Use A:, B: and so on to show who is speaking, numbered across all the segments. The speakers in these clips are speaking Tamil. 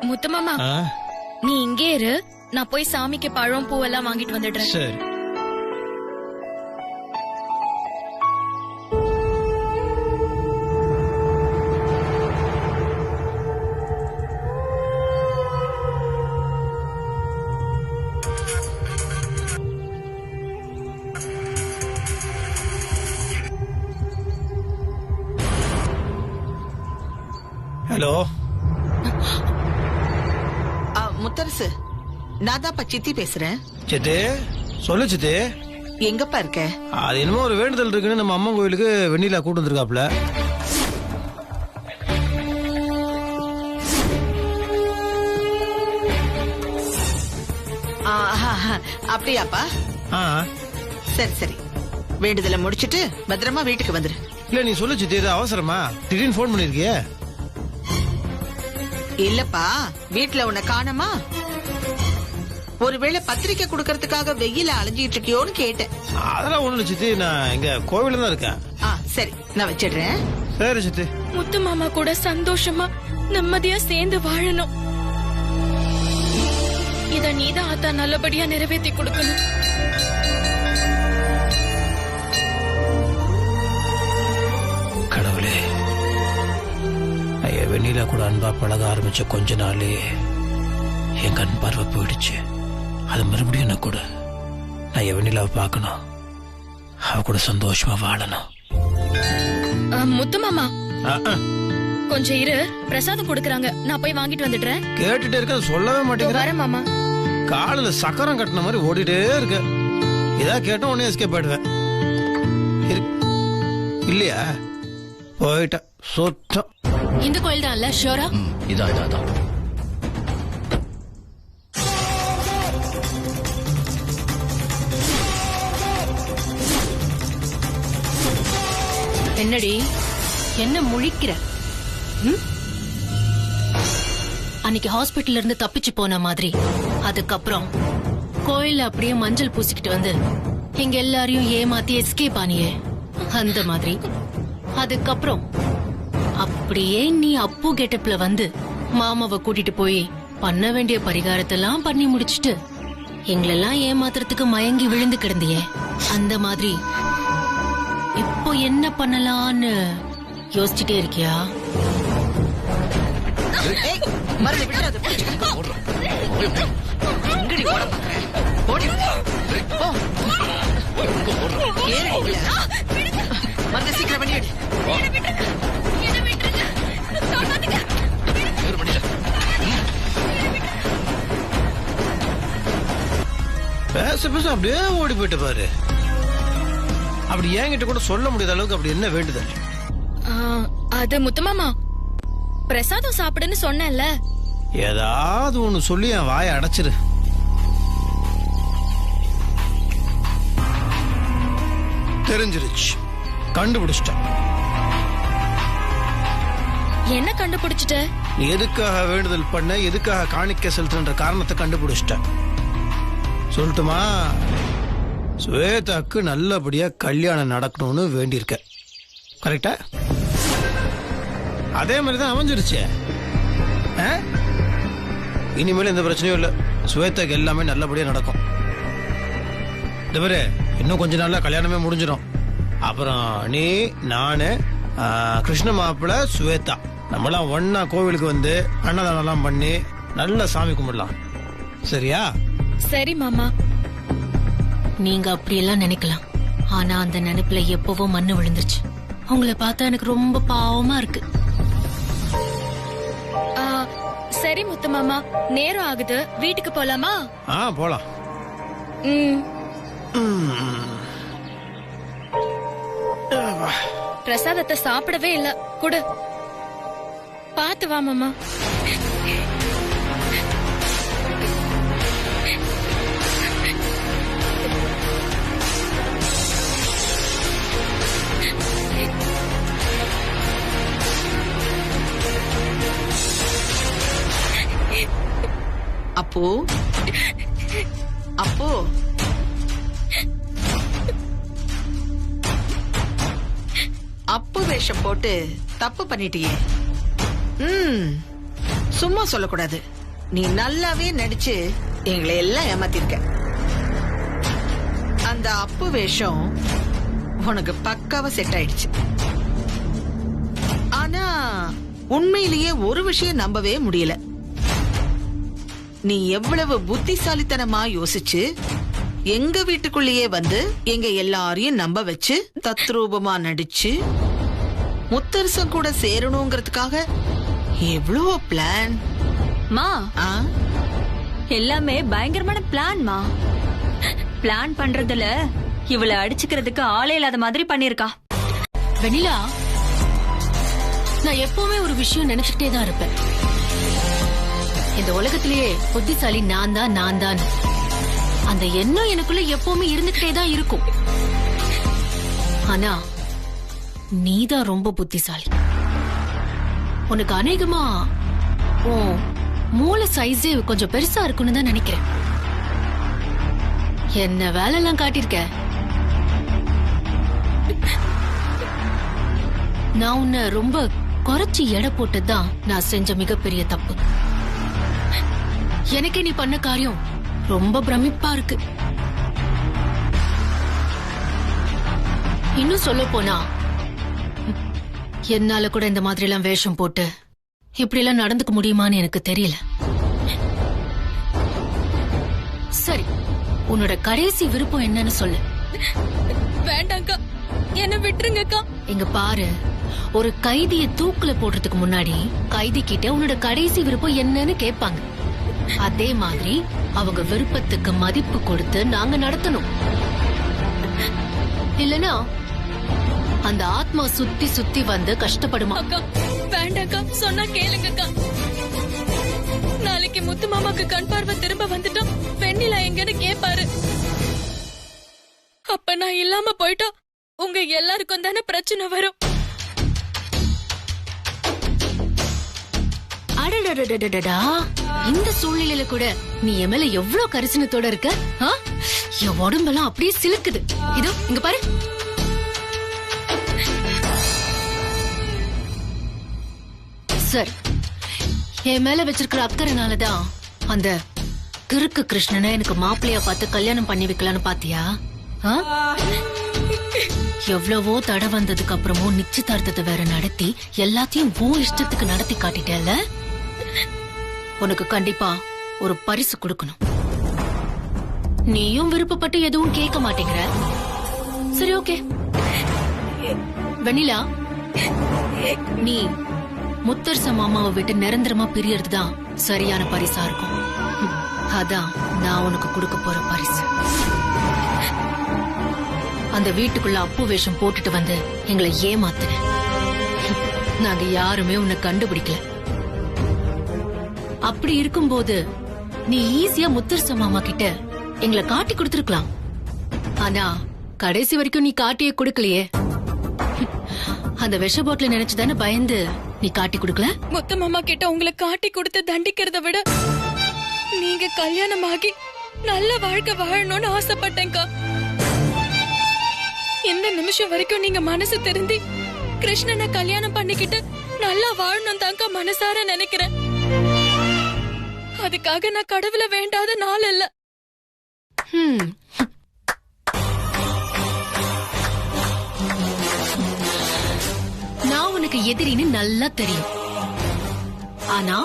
A: முத்துமாமா, நீ இங்கே இரு, நான் போய் சாமிக்கு பழம் பூவெல்லாம் வாங்கிட்டு வந்துடுறேன்.
B: சரி. ஹலோ
C: முத்தரசு, நான் தான் சித்தி பேசுறேன்.
B: சித்தி, சொல்லு சித்தி.
C: எங்கப்பா இருக்க?
B: அது என்னமோ ஒரு வேண்டுதல் இருக்குன்னு நம்ம அம்மன் கோயிலுக்கு வெண்ணிலா கூட்டு வந்திருக்காப்ல.
C: அப்படியாப்பா? சரி சரி, வேண்டுதலை முடிச்சிட்டு பத்திரமா வீட்டுக்கு வந்துரு.
B: இல்ல நீ சொல்லு சித்தி, இது அவசரமா திடீர்னு போன் பண்ணிருக்கிய?
C: இல்லப்பா, வீட்டுல உன்னை காணமா? ஒருவேளை பத்திரிக்கை குடுக்கறதுக்காக வெயில அலைஞ்சிட்டு இருக்கியோன்னு கேட்டேன்.
B: அதெல்லாம் ஒண்ணு சித்தி, நான் இங்க கோவில தான் இருக்கேன்.
C: சரி, நான் வச்சிடுறேன்.
B: சரி சித்தி.
A: முத்துமாமா கூட சந்தோஷமா நிம்மதியா சேர்ந்து வாழணும். இத நீதான் ஆத்தா நல்லபடியா நிறைவேற்றி கொடுக்கணும்.
B: கடவுளே, வெண்ணிலா கூட அன்பா பழக ஆரம்பிச்ச கொஞ்ச நாளே என் கண் பார்வை போயிடுச்சு. அது மறுபடியும் நான் கூட நான் வெண்ணிலாவை பார்க்கணும், அவ கூட சந்தோஷமா வாழணும்.
A: முத்துமாமா, கொஞ்சம் இரு, பிரசாதம் கொடுக்கறாங்க, நான் போய் வாங்கிட்டு வந்துடுறேன்.
B: கேட்டுட்டே இருக்க, சொல்லவே மாட்டேங்கிற.
A: வரேன் மாமா.
B: காலில் சக்கரம் கட்டின மாதிரி ஓடிட்டே இருக்க. இதா கேட்டோம் உடனே எஸ்கேப் ஆயிடுவேன். இல்லையா? போயிட்ட சுத்தம்.
A: இந்த கோயில் தான் இல்ல? ஷோரா?
B: இதான்.
D: என்னடி என்ன முழிக்கிற? அன்னைக்கு ஹாஸ்பிட்டல்ல இருந்து தப்பிச்சு போன மாதிரி, அதுக்கப்புறம் கோயில அப்படியே மஞ்சள் பூசிக்கிட்டு வந்து எங்க எல்லாரையும் ஏமாத்தி எஸ்கேப் ஆனியே, அந்த மாதிரி. அதுக்கப்புறம் அப்படியே நீ அப்பு கெட்டப்ல வந்து மாமாவை கூட்டிட்டு போய் பண்ண வேண்டிய பரிகாரத்தெல்லாம் பண்ணி முடிச்சிட்டு எங்களெல்லாம் ஏமாத்துறதுக்கு மயங்கி விழுந்து கிடந்தியே, அந்த மாதிரி இப்போ என்ன பண்ணலான்னு யோசிச்சுட்டே இருக்கியா?
C: சீக்கிரம் பண்ணி
B: பேச அப்படியே ஓடி போயிட்டு பாரு. அப்படி என்கிட்ட கூட சொல்ல முடியாத அளவுக்கு அப்படி என்ன வேண்டுதல்?
A: அது முத்துமாமா, பிரசாதம் சாப்பிடுன்னு சொன்னேன்ல.
B: ஏதாவது ஒண்ணு சொல்லி என் வாயை அடைச்சிரு. தெரிஞ்சிருச்சு, கண்டுபிடிச்சிட்டேன்.
A: என்ன கண்டுபிடிச்சிட்ட?
B: எதுக்காக வேண்டுதல் பண்ண, எதுக்காக காணிக்க செலுத்துன்ற காரணத்தை கண்டுபிடிச்சிட்டேன். சொல்லட்டுமா? ஸ்வேதாக்கு நல்லபடியா கல்யாணம் நடக்கணும்னு வேண்டியிருக்க. கரெக்டா? அதே மாதிரிதான் அமைஞ்சிருச்சு. இனிமேல் எந்த பிரச்சனையும் இல்ல, ஸ்வேதாக்கு எல்லாமே நல்லபடியா நடக்கும். இந்த மாதிரி இன்னும் கொஞ்ச நாள்ல கல்யாணமே முடிஞ்சிடும். அப்புறம் நீ, நானு, கிருஷ்ண மாப்பிள்ள, ஸ்வேதா நம்மளாம் ஒன்னா கோவிலுக்கு வந்து அன்னதானம் எல்லாம் பண்ணி நல்ல சாமி கும்பிடலாம். சரியா?
A: சரி மாமா.
D: நீங்க அப்படியெல்லாம் நினைக்கலாம், ஆனா அந்த நினைப்புல எப்பவோ மண்ணு விழுந்துருச்சு. உங்களை பார்த்தா எனக்கு ரொம்ப பாவமா இருக்கு.
A: சரி முத்துமாமா, நேரம் ஆகுது, வீட்டுக்கு போலாமா?
B: போலாம்.
A: பிரசாதத்தை சாப்பிடவே இல்ல, குடு. பாத்து வா மாமா.
C: அப்போ அப்போ அப்பு வேஷம் போட்டு தப்பு பண்ணிட்டியே. சும்மா சொல்லக்கூடாது. நீ நல்லாவே நடிச்சு எங்களை எல்லாம் ஏமாத்திருக்க. அந்த அப்பு வேஷம் உனக்கு பக்காவா செட் ஆயிடுச்சு. ஆனா உண்மையிலேயே ஒரு விஷயம் நம்பவே முடியல. நீ எவ்வளவு புத்திசாலித்தனமா யோசிச்சு எங்க வீட்டுக்குள்ளேயே வந்து எங்க எல்லாரையும் நம்ப வச்சு தத்ரூபமா நடிச்சு முத்தரசன் கூட சேரணுங்கிறதுக்காக எவ்வளவு பிளான்.
E: மா எல்லாமே பயங்கரமான பிளான்மா. பிளான் பண்றதுல இவளை அடிச்சுக்கிறதுக்கு ஆளே இல்லாத மாதிரி பண்ணிருக்கா.
D: வெண்ணிலா, நான் எப்பவுமே ஒரு விஷயம் நினைச்சுட்டே தான் இருப்பேன். இந்த உலகத்திலேயே புத்திசாலி நான் தான். அந்த எண்ணம் எனக்குள்ள எப்பவுமே இருந்துகிட்டே தான் இருக்கும். ஆனா நீதான் ரொம்ப புத்திசாலி. உனக்கு அநேகமா மூளை சைஸே கொஞ்சம் பெருசா இருக்குன்னு தான் நினைக்கிறேன். என்ன வேலை எல்லாம் காட்டிருக்க. நான் உன்னை ரொம்ப குறைச்சி எடை போட்டதுதான் நான் செஞ்ச மிகப்பெரிய தப்பு. எனக்கு நீ பண்ண காரியம் ரொம்ப பிரமிப்பா இருக்கு. இன்னும் சொல்ல போனா என்னால கூட இந்த மாதிரி எல்லாம் வேஷம் போட்டு இப்படி எல்லாம் நடந்துக்க முடியுமான்னு எனக்கு தெரியல. சரி, உன்னோட கடைசி விருப்பம் என்னன்னு சொல்லு.
A: வேண்டாங்கா, என்ன விட்டுருங்கக்கா.
D: இங்க பாரு, ஒரு கைதிய தூக்குல போடுறதுக்கு முன்னாடி கைதி கிட்ட உன்னோட கடைசி விருப்பம் என்னன்னு கேட்பாங்க. அதே மாதிரி அவங்க விருப்பத்துக்கு மதிப்பு கொடுத்து நாங்க நடத்தணும். இல்லனா அந்த ஆத்மா சுத்தி சுத்தி வந்து கஷ்டப்படுமா?
A: அக்கா வேண்டாக்கா, சொன்னா கேளுங்கக்கா. நாளைக்கு முத்து மாமாக்கு கண் பார்வை திரும்ப வந்துட்டா வெண்ணிலா எங்கன்னு கேப்பாரு. அப்ப நான் இல்லாம போயிட்டா உங்க எல்லாருக்கும் தானே பிரச்சனை வரும்.
D: அடடடடடடா, இந்த சூழ்நிலையில கூட நீ என் மேல எவ்வளவு கரிசனத்தோட இருக்க. என் உடம்பெல்லாம் அப்படியே சிலுக்குது. இதோ இங்க பாரு. சரி, என் மேல வச்சிருக்கிற அக்கறைனாலதான் அந்த கிறுக்கு கிருஷ்ணனை எனக்கு மாப்பிள்ளையா பார்த்து கல்யாணம் பண்ணி வைக்கலான்னு பாத்தியா? எவ்வளவோ தடை வந்ததுக்கு அப்புறமும் நிச்சயதார்த்தத்தை வேற நடத்தி எல்லாத்தையும் ஓ இஷ்டத்துக்கு நடத்தி காட்டிட்டேல. உனக்கு கண்டிப்பா ஒரு பரிசு கொடுக்கணும். நீயும் விருப்பப்பட்டு எதுவும் கேட்க மாட்டேங்கிற. சரி, ஓகே. வெண்ணிலா, நீ முத்தரச மாமாவை விட்டு நிரந்தரமா பிரியறதுதான் சரியான பரிசா இருக்கும். அதான் நான் உனக்கு கொடுக்க போற பரிசு. அந்த வீட்டுக்குள்ள அப்பு வேஷம் போட்டுட்டு வந்து எங்களை ஏமாத்துன. நாங்க யாருமே உன்னை கண்டுபிடிக்கல. அப்படி இருக்கும்போது நீ ஈஸியா முத்தரச மாமா கிட்ட எங்களை காட்டி கொடுத்திருக்கலாம். ஆனா கடைசி வரைக்கும் நீ காட்டியே கொடுக்கலையே. அந்த விஷ பாட்டில நினைச்சுதானே பயந்து நீ காட்டி கொடுக்கல.
A: முத்து மாமா கிட்ட உங்களை காட்டி கொடுத்து தண்டிக்கிறத விட நீங்க கல்யாணம் ஆகி நல்ல வாழ்க்கை வாழணும்னு ஆசைப்பட்டேன்க்கா. இந்த நிமிஷம் வரைக்கும் நீங்க மனசு திருந்தி கிருஷ்ணனை கல்யாணம் பண்ணிக்கிட்டு நல்லா வாழணும் தாங்க மனசார நினைக்கிறேன். அதுக்காக நான் கடவுளை வேண்டாத நாள் இல்ல.
D: நான் உனக்கு எதிரின்னு நல்லா தெரியும். ஆனா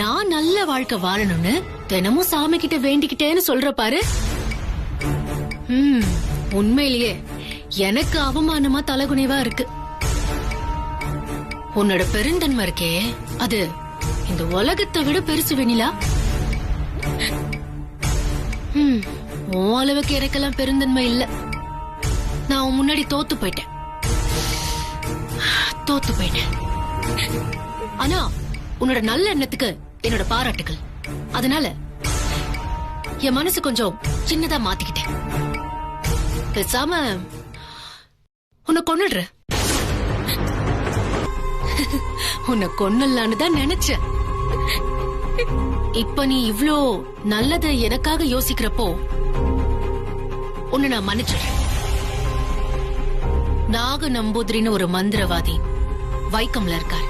D: நான் நல்ல வாழ்க்கை வாழணும்னு தினமும் சாமி கிட்ட வேண்டிக்கிட்டேன்னு சொல்ற பாரு. உண்மையிலேயே எனக்கு அவமானமா தலகுனிவா இருக்கு. உன்னோட பெருந்தன்மை இருக்கே, அது இந்த உலகத்தை விட பெருசு வெண்ணிலா. உன் அளவுக்கு எனக்கெல்லாம் பெருந்தன்மை இல்ல. நான் உன் முன்னாடி தோத்து போயிட்டேன். ஆனா உன்னோட நல்ல எண்ணத்துக்கு என்னோட பாராட்டுகள். அதனால என் மனசு கொஞ்சம் சின்னதா மாத்திக்கிட்டேன். பேசாம உன்னை கொன்னுடுற. உன்னை கொன்னலான்னு தான் நினைச்சேன். இப்ப நீ இவ்ளோ நல்லத எனக்காக யோசிக்கிறப்போ உன்னை நான் மன்னிச்சிடுறேன். நாக நம்பூதிரின்னு ஒரு மந்திரவாதி வைக்கம்ல இருக்கார்.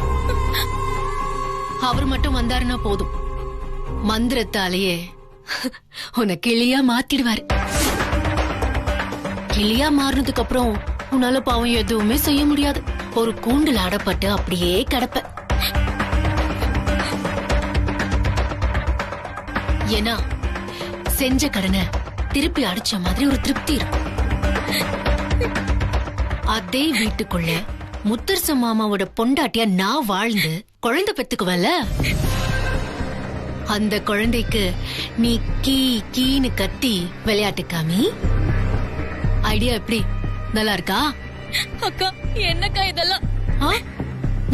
D: அவர் மட்டும் வந்தாருன்னா போதும், மந்திரத்தாலேயே உன்னை கிளியா மாத்திடுவாரு. கிளியா மாறினதுக்கு அப்புறம் உன்னால பாவம் எதுவுமே செய்ய முடியாது. ஒரு கூண்டுல அடப்பட்டு அப்படியே கிடப்ப. ஏன்னா செஞ்ச கடனை திருப்பி அடிச்ச மாதிரி ஒரு திருப்தி இருக்கும். அதே வீட்டுக்குள்ள முத்தரச மாமாவோட பொண்டாட்டியா நான் வாழ்ந்து குழந்தை பெத்துக்குவல, அந்த குழந்தைக்கு நீ கீ கீன்னு கத்தி விளையாட்டு காமி. ஐடியா எப்படி? நல்லா இருக்கா?
A: அக்கா என்னக்கா இதெல்லாம்?
D: ஆ?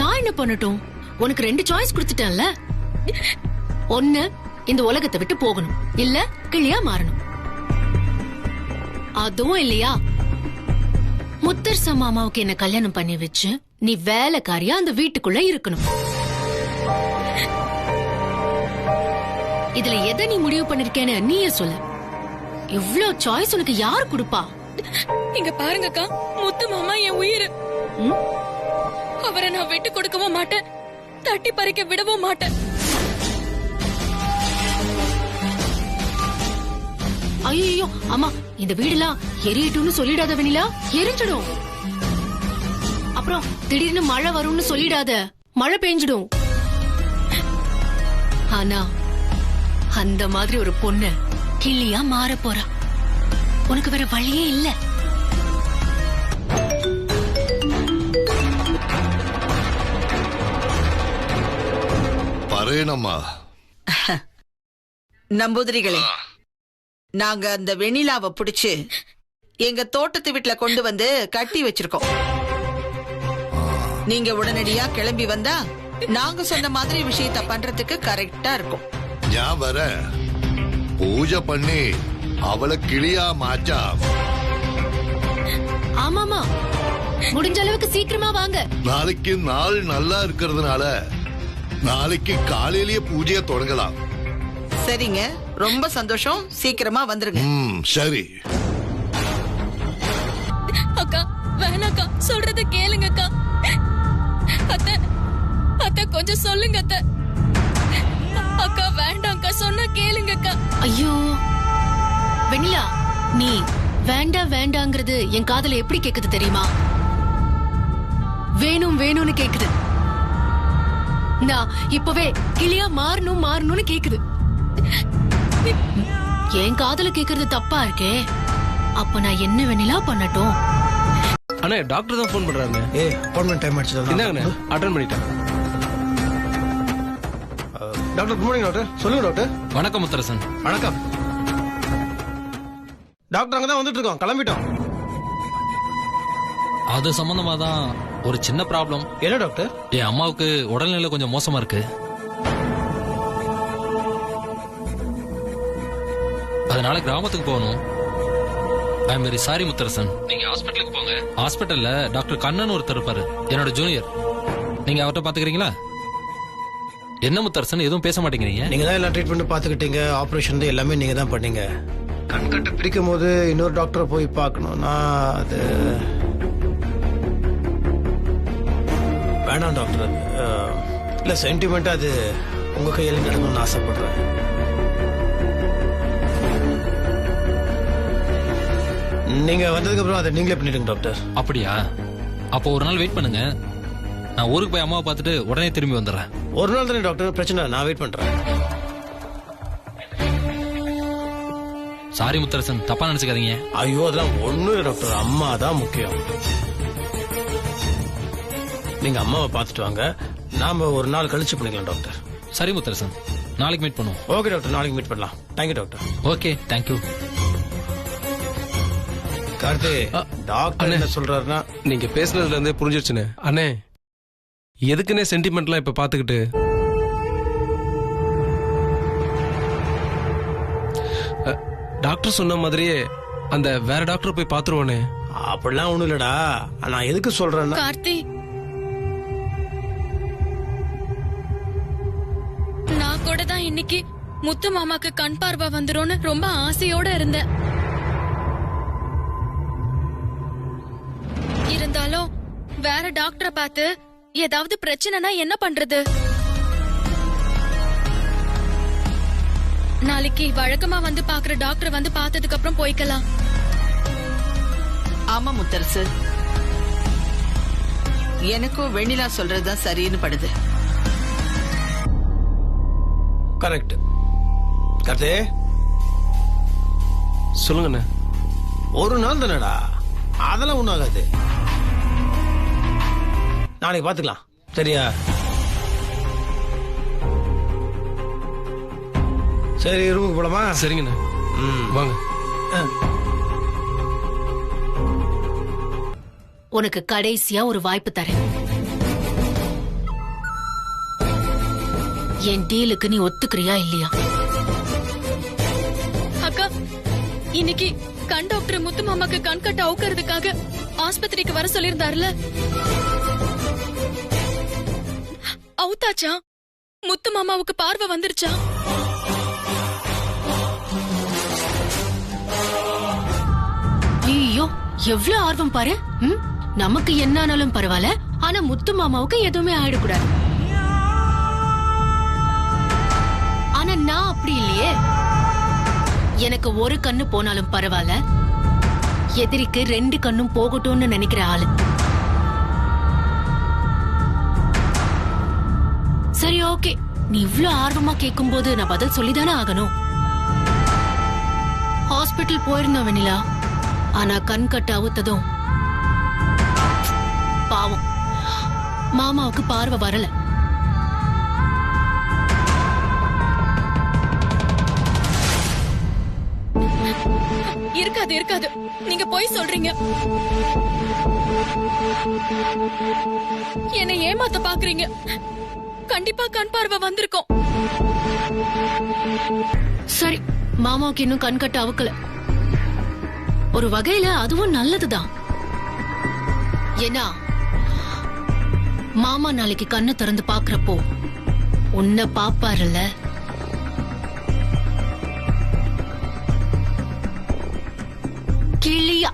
D: நான் என்ன பண்ணட்டும்? உனக்கு 2 சாய்ஸ் கொடுத்துட்டேன்ல. ஒண்ணு இந்த உலகத்தை விட்டு போகணும், இல்ல கிளியா மாறணும். அதுவும் இல்லையா முத்தரச மாமாவுக்கு என்ன கல்யாணம் பண்ணி வச்சு நீ வேலைக்காரியா அந்த வீட்டுக்குள்ள இருக்கணும். இதுல எதை நீ முடிவு பண்ணிருக்கேன்னு நீயே சொல்லு. இவ்ளோ சாய்ஸ் உனக்கு யாரு கொடுப்பா?
A: இங்க பாருங்கக்கா, முத்து மாமா என் உயிர். அவரை நான் விட்டு கொடுக்கவும் மாட்டேன், தட்டி பறிக்க விடவும் மாட்டேன்.
D: ஐயோ அம்மா, இந்த வீடுலாம் எரியட்டும்னு சொல்லிடாத வெண்ணிலா, எரிஞ்சிடும். அப்புறம் திடீர்னு மழை வரும்னு சொல்லிடாத, மழை பெஞ்சிடும். ஆனா அந்த மாதிரி ஒரு பொண்ணு கிளியா மாற போறா. உனக்கு வேற வழியே இல்ல.
F: பரேனம்மா.
C: நம்பூதிரிகளே, நாங்க அந்த வெண்ணிலாவை பிடிச்சு எங்க தோட்டத்து வீட்டுல கொண்டு வந்து கட்டி வச்சிருக்கோம். நீங்க உடனடியா கிளம்பி வந்தா நாங்க சொன்ன மாதிரி விஷயத்த பண்றதுக்கு கரெக்டா இருக்கும்.
F: ஞாபகம் வர பூஜை பண்ணி அவளை கிளியா மாச்சா.
D: ஆமாமா, முடிஞ்ச அளவுக்கு சீக்கிரமா வாங்க.
F: நாளைக்கு நாள் நல்லா இருக்கிறதுனால நாளைக்கு காலையிலேயே பூஜையை தொடங்கலாம்.
C: சரிங்க, ரொம்ப சந்தோஷம். சீக்கிரமா வந்துருங்க.
F: சரி.
A: அக்கா வேணாக்கா, சொல்றத கேளுங்கக்கா. அத்தை அத்தை கொஞ்சம் சொல்லுங்க அத்தை. அக்கா வேண்டாம்க்கா, சொன்னா கேளுங்கக்கா.
D: ஐயோ வெண்ணிலா, நீ வேண்டாம் வேண்டாங்கிறது என் காதுல எப்படி கேக்குது தெரியுமா? வேணும் வேணும்னு கேக்குது. நான் இப்பவே கிளியா மாறணும் மாறணும்னு கேக்குது. என் காதுல கேக்குறது தப்பா இருக்கே. அப்ப நான் என்ன வெண்ணிலா பண்ணட்டும்?
G: அண்ணே, டாக்டர் தான் ஃபோன் பண்றாங்க.
B: அப்பாயின்மெண்ட் டைம் ஆயிடுச்சு.
G: என்னங்கண்ணே, அட்டெண்ட் பண்ணிட்டேன்.
B: Doctor good morning doctor. சொல்லுங்க டாக்டர்.
G: வணக்கம் முத்தரசன்.
B: வணக்கம் டாக்டர். அங்கதான் வந்துட்டு இருக்கோம், கிளம்பிட்டோம்.
G: அது சம்பந்தமா தான் ஒரு சின்ன ப்ராப்ளம்.
B: என்ன டாக்டர்?
G: என் அம்மாவுக்கு உடல்நிலை கொஞ்சம் மோசமா இருக்கு. அதனால கிராமத்துக்கு போகணும். I am very sorry Mutharasan. நீங்க ஹாஸ்பிட்டலுக்கு போங்க. ஹாஸ்பிட்டல்ல டாக்டர் கண்ணன் ஒருத்தர் இருப்பாரு, என்னோட ஜூனியர். நீங்க அவர்கிட்ட பாத்துக்கிறீங்களா? என்ன முத்தரசன் எதுவும் பேச மாட்டேங்கிறீங்க?
B: நீங்க தான் எல்லாம் ட்ரீட்மெண்ட் பாத்துக்கிட்டீங்க, ஆபரேஷன் எல்லாமே நீங்க தான் பண்ணீங்க. கண்கட்டு பிரிக்கும் போது இன்னொரு டாக்டரை போய் பார்க்கணும்னா அது வேணாம் டாக்டர். இல்ல சென்டிமெண்ட் அது உங்க கையில நடக்கணும்னு ஆசைப்படுறேன். நீங்க வந்ததுக்கு அப்புறம் அதை நீங்களே பண்ணிடுங்க டாக்டர்.
G: அப்படியா? அப்போ ஒரு நாள் வெயிட் பண்ணுங்க. நான் ஊருக்கு போய் அம்மாவை பார்த்துட்டு உடனே திரும்பி வந்துடுறேன்.
B: ஒரு நாள் தானே டாக்டர், பிரச்சனை, நான் வெயிட் பண்றேன்.
G: சாரி முத்தரசன், தப்பா நினைச்சுக்காதீங்க.
B: ஐயோ அதெல்லாம் ஒண்ணு இல்லை டாக்டர், அம்மா தான் முக்கியம். நீங்க அம்மாவை பார்த்துட்டு வாங்க, நாம ஒரு நாள் கழிச்சு பண்ணிக்கலாம் டாக்டர்.
G: சரி முத்தரசன், நாளைக்கு மீட் பண்ணுவோம்.
B: ஓகே டாக்டர், நாளைக்கு மீட் பண்ணலாம். Thank you doctor.
G: Okay, thank you.
B: Karthi, doctor என்ன சொல்றாருன்னா,
H: நீங்க பேசுனதுல இருந்தே புரிஞ்சிருச்சுனே. அண்ணே, எதுக்குன்னே சென்டிமெண்ட்லாம் இப்ப பாத்துக்கிட்டு? டாக்டர் சொன்ன மாதிரியே அந்த வேற டாக்டர் போய் பாத்துருவானே.
B: அப்படிலாம் ஒண்ணும் இல்லடா. நான் எதுக்கு சொல்றேன்னா,
A: கார்த்தி, நான் கூட தான் இன்னைக்கு முத்து மாமாக்கு கண் பார்வை வந்துரும்னு ரொம்ப ஆசையோட இருந்தேன். இருந்தாலும் வேற டாக்டரை பார்த்து ஏதாவது பிரச்சனைனா என்ன பண்றது? நாளைக்கு வழக்கமா வந்து பாக்குற டாக்டர் வந்து பார்த்ததுக்கு அப்புறம் போய்க்கலாம்.
C: ஆமா முத்தரசு, எனக்கும் வெண்ணிலா சொல்றதுதான் சரின்னு படுது.
B: கரெக்ட். கத்தே
H: சொல்லுங்கண்ணே.
B: ஒரு நாள் தானடா, அதெல்லாம் ஒண்ணும் ஆகாது. நாளைக்கு பாத்துக்கலாம், சரியா? சரி, ரூமுக்கு போலாமா?
H: சரிங்கண்ணே, வாங்க.
D: உனக்கு கடைசியா ஒரு வாய்ப்பு தரேன். என் டீலுக்கு நீ ஒத்துக்கிறியா இல்லையா?
A: அக்கா, இன்னைக்கு கண் டாக்டர் முத்து மாமாக்கு கண் கட்ட அவுக்கிறதுக்காக ஆஸ்பத்திரிக்கு வர சொல்லிருந்தாருல, அவுத்தாச்சா? முத்து மாமாவுக்கு பார்வை வந்துருச்சா?
D: ஐயோ, எவ்வளவு ஆர்வம் பாரு. நமக்கு என்ன ஆனாலும் பரவாயில்ல, ஆனா முத்து மாமாவுக்கு எதுவுமே ஆயிடக்கூடாது. ஆனா நான் அப்படி இல்லையே. எனக்கு ஒரு கண்ணு போனாலும் பரவாயில்ல, எதிரிக்கு 2 கண்ணும் போகட்டும்னு நினைக்கிற ஆளு. சரி, ஓகே. நீ இவ்ளோ ஆர்வமா கேட்கும் போது நான் பதில் சொல்லிதானே ஆகணும். ஹாஸ்பிட்டல் போயிருந்தோம் வெண்ணிலா, ஆனா கண் கட்ட அவுத்ததும் பாவம் மாமாவுக்கு பார்வை வரல.
A: இருக்காது இருக்காது, நீங்க போய் சொல்றீங்க. என்னை ஏமாத்த பாக்குறீங்க. கண்டிப்பா கண் பார்வை வந்திருக்கும்.
D: சரி, மாமாவுக்கு இன்னும் கண் கட்ட அவுக்கல. ஒரு வகையில அதுவும் நல்லதுதான். ஏன்னா மாமா நாளைக்கு கண்ணை திறந்து பாக்குறப்போ உன்னை பாப்பாருல்ல. கிளியா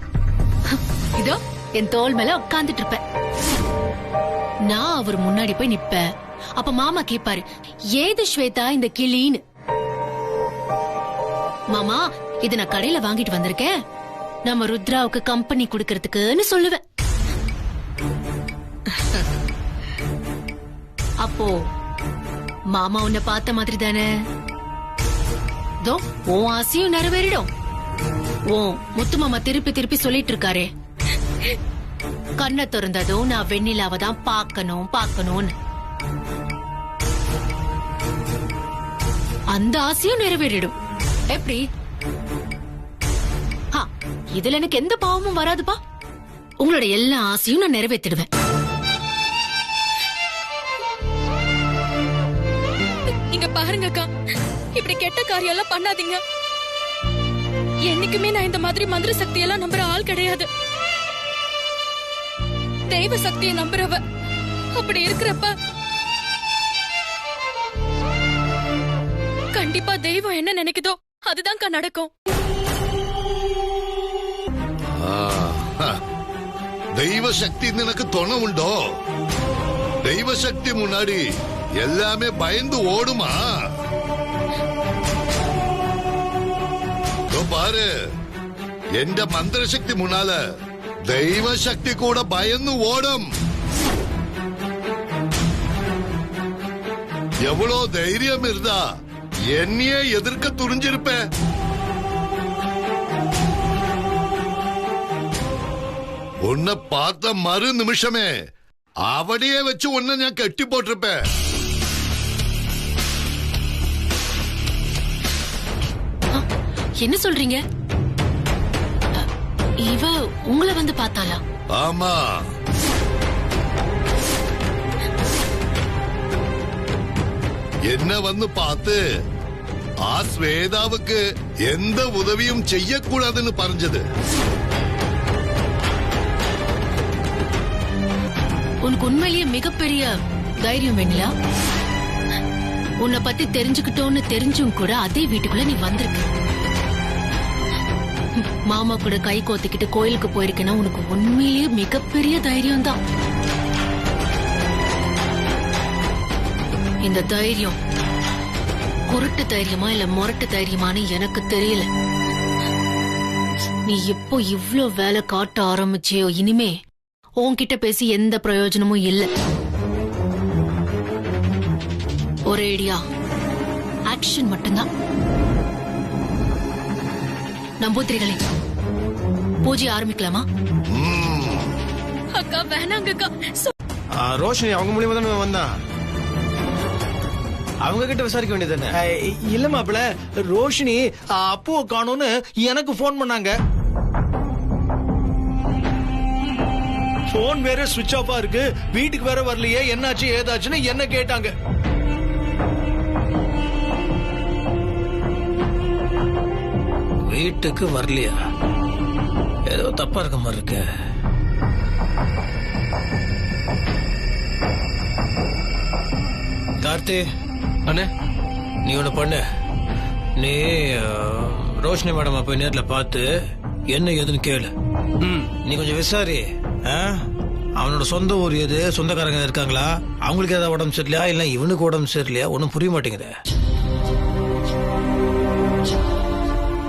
D: இதோ என் தோள் மேல உட்கார்ந்துட்டு இருப்பேன். நான் அவர் முன்னாடி போய் நிப்பேன். அப்ப மாமா கேப்பாரு, ஏது ஸ்வேதா இந்த கிளின்னு. மாமா, இது நான் கடையில வாங்கிட்டு வந்திருக்கேன், நம்ம ருத்ராவுக்கு கம்பெனி குடுக்கறதுக்குன்னு சொல்லுவேன். அப்போ மாமா உன்னை பார்த்த மாதிரி தானே, தோ உன் ஆசையும் நிறைவேறிடும். ஓ முத்து மாமா திருப்பி திருப்பி சொல்லிட்டு இருக்காரே, கண்ணை திறந்ததும் நான் வெண்ணிலாவை தான் பார்க்கணும் பார்க்கணும்னு. அந்த ஆசையும் நிறைவேறிடும். எப்படி? இதுல எனக்கு எந்த பாவமும் வராதுப்பா. உங்களோட எல்லா ஆசையும் நான் நிறைவேற்றிடுவேன்.
A: இங்க பாருங்கக்கா, இப்படி கெட்ட காரியம் எல்லாம் பண்ணாதீங்க. என்னைக்குமே நான் இந்த மாதிரி மந்திர சக்தி எல்லாம் நம்புற ஆள் கிடையாது. தெய்வ சக்தியை நம்புறவ. அப்படி இருக்கிறப்ப கண்டிப்பா தெய்வம் என்ன நினைக்குதோ அதுதான்க்கா நடக்கும்.
F: தெய்வ சக்தி எனக்கு துணை உண்டோ? தெய்வ சக்தி முன்னாடி எல்லாமே பயந்து ஓடுமா? பாரு, எந்த மந்திர சக்தி முன்னால தெய்வ சக்தி கூட பயந்து ஓடும். எவ்வளவு தைரியம் இருந்தா என்னையே எதிர்க்க துணிஞ்சிருப்ப. உன்னை பார்த்த மறு நிமிஷமே அவனையே வச்சு உன்னை நான் கட்டி போட்டிருப்பேன்.
D: என்ன சொல்றீங்க? இவ உங்களை வந்து பார்த்தாளா?
F: ஆமா, என்ன வந்து பார்த்து ஸ்வேதாவுக்கு எந்த உதவியும் செய்யக்கூடாதுன்னு பறஞ்சது.
D: உனக்கு உண்மையிலேயே மிகப்பெரிய தைரியம் வெண்ணிலா. உன்னை பத்தி தெரிஞ்சுக்கிட்டோன்னு தெரிஞ்சும் கூட அதே வீட்டுக்குள்ள நீ வந்திருக்க. மாமா கூட கை கோத்திக்கிட்டு கோயிலுக்கு போயிருக்கேன்னா உனக்கு உண்மையிலேயே மிகப்பெரிய தைரியம் தான். இந்த தைரியம் குருட்டு தைரியமா இல்ல முரட்டு தைரியமான்னு எனக்கு தெரியல. நீ இப்போ இவ்ளோ வேலை காட்ட ஆரம்பிச்சியோ, இனிமே உன்கிட்ட பேசி எந்த பிரயோஜனமும் இல்ல. ஒரேடியா ஆக்ஷன் மட்டும்தான். நம்பூத்திரிகளே, பூஜை ஆரம்பிக்கலாமா?
A: அக்கா வேணாங்கக்கா.
B: ரோஷினி அவங்க மூலியமா தானே வந்தா, அவங்க கிட்ட விசாரிக்க வேண்டியதானே?
I: இல்ல மாப்பிள, ரோஷினி அப்புவை காணோன்னு எனக்கு போன் பண்ணாங்க. போன் வேற சுவிட்ச் ஆஃபா இருக்கு, வீட்டுக்கு வேற வரலையே, என்னாச்சு ஏதாச்சுன்னு என்ன கேட்டாங்க.
B: வீட்டுக்கு வரலையா? ஏதோ தப்பா இருக்க மாதிரி இருக்கு. கார்த்தி
H: அண்ணே,
B: நீ ஒண்ணு பண்ணு. நீ ரோஷினி மேடம் போய் நேர்ல பார்த்து என்ன ஏதுன்னு கேளு. நீ கொஞ்சம் விசாரி. அவனோட சொந்த ஊர் எது, சொந்தக்காரங்க இருக்காங்களா, அவங்களுக்கு ஏதாவது உடம்பு சரியில்லையா, இல்ல இவனுக்கு உடம்பு சரியில்லையா, ஒன்னும் புரிய மாட்டேங்குது.